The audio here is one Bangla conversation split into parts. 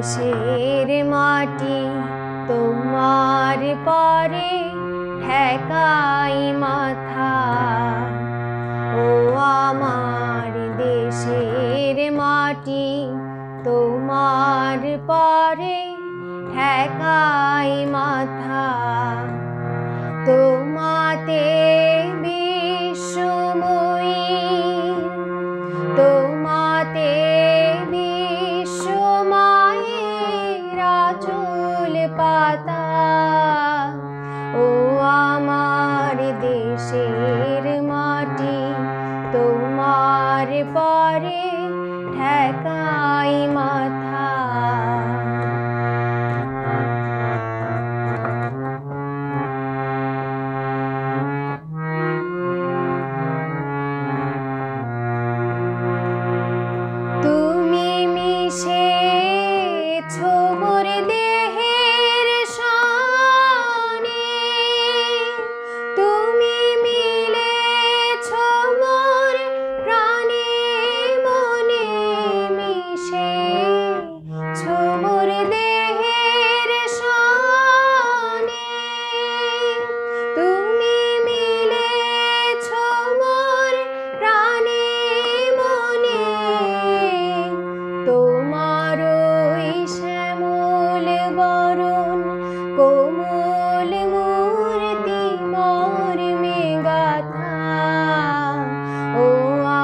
দেশের মাটি তোমার পরে ঠেকাই মাথা। ও আমার দেশের মাটি তোমার পরে ঠেকাই মাথা। তোমাতে বিশ্বময়ী, তোমাতে বিশ্বমায়ের আঁচল পাতা। ও আমার দেশের মাটি তোমার পরে ঠেকাই মাথা। তুমি মিশেছো মোর দেহের সনে, তুমি মিলেছো মোর প্রাণে মনে। মিশেছো মোর দেহের সনে, তুমি মিলেছো মোর প্রাণে মনে। তোমার ওই শ্যামল বরণ কোমল মূর্তি মর্মে গাথা। ও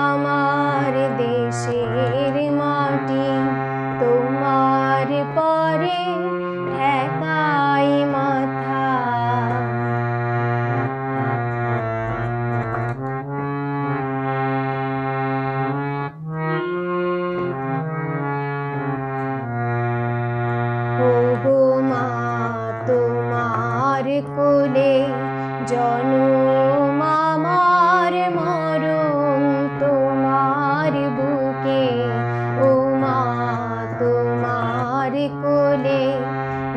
আমার দেশের মাটি তোমার পরে ঠেকাই মাথা। ওগো মা তোমার কোলে জনম আমার মরণ তোমার বুকে। ও মা তোমার কোলে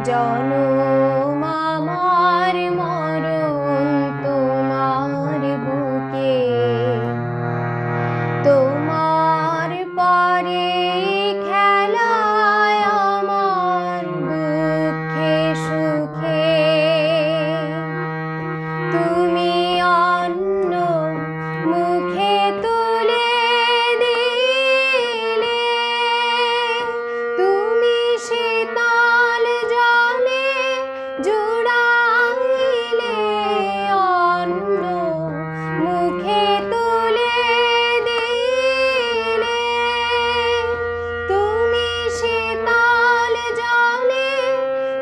জনম আমার মরণ তোমার বুকে। তোমার পরে খেলায় আমার দুঃখে সুখে। তুমি অন্ন মুখে তুলে দিলে, তুমি শীতল জলে জুড়াইলে। অন্ন মুখে তুলে দিলে, তুমি শীতল জলে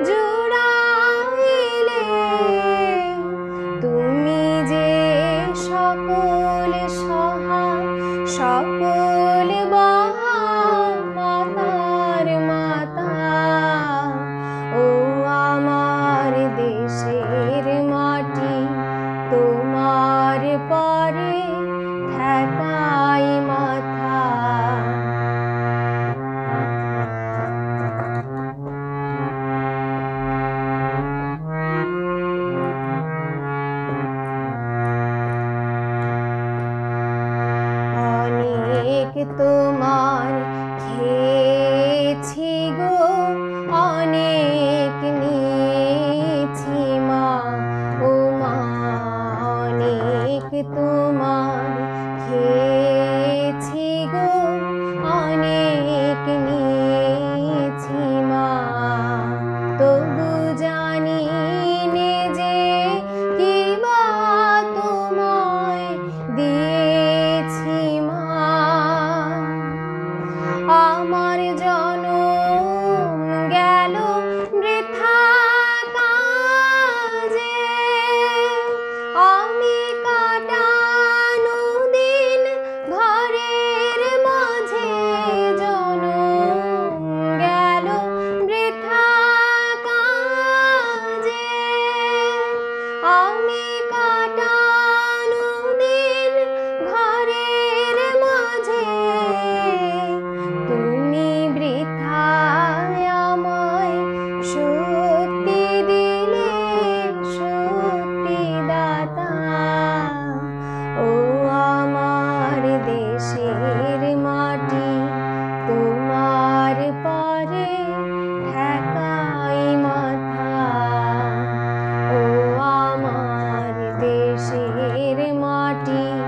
জুড়াইলে। তুমি যে সকল সহা সকল বহা মাতার মাতা। ও আমার দেশের মাটি তোমার পরে ঠেকাই মাথা। অনেক তোমার খেয়েছি গো, অনেক নিয়েছি মা। ও মা অনেক তোমার খেয়েছি গো, অনেক নিয়েছি মা। তবু জানি নে যে কিবা তোমায় দিয়েছি মা। দেশের মাটি।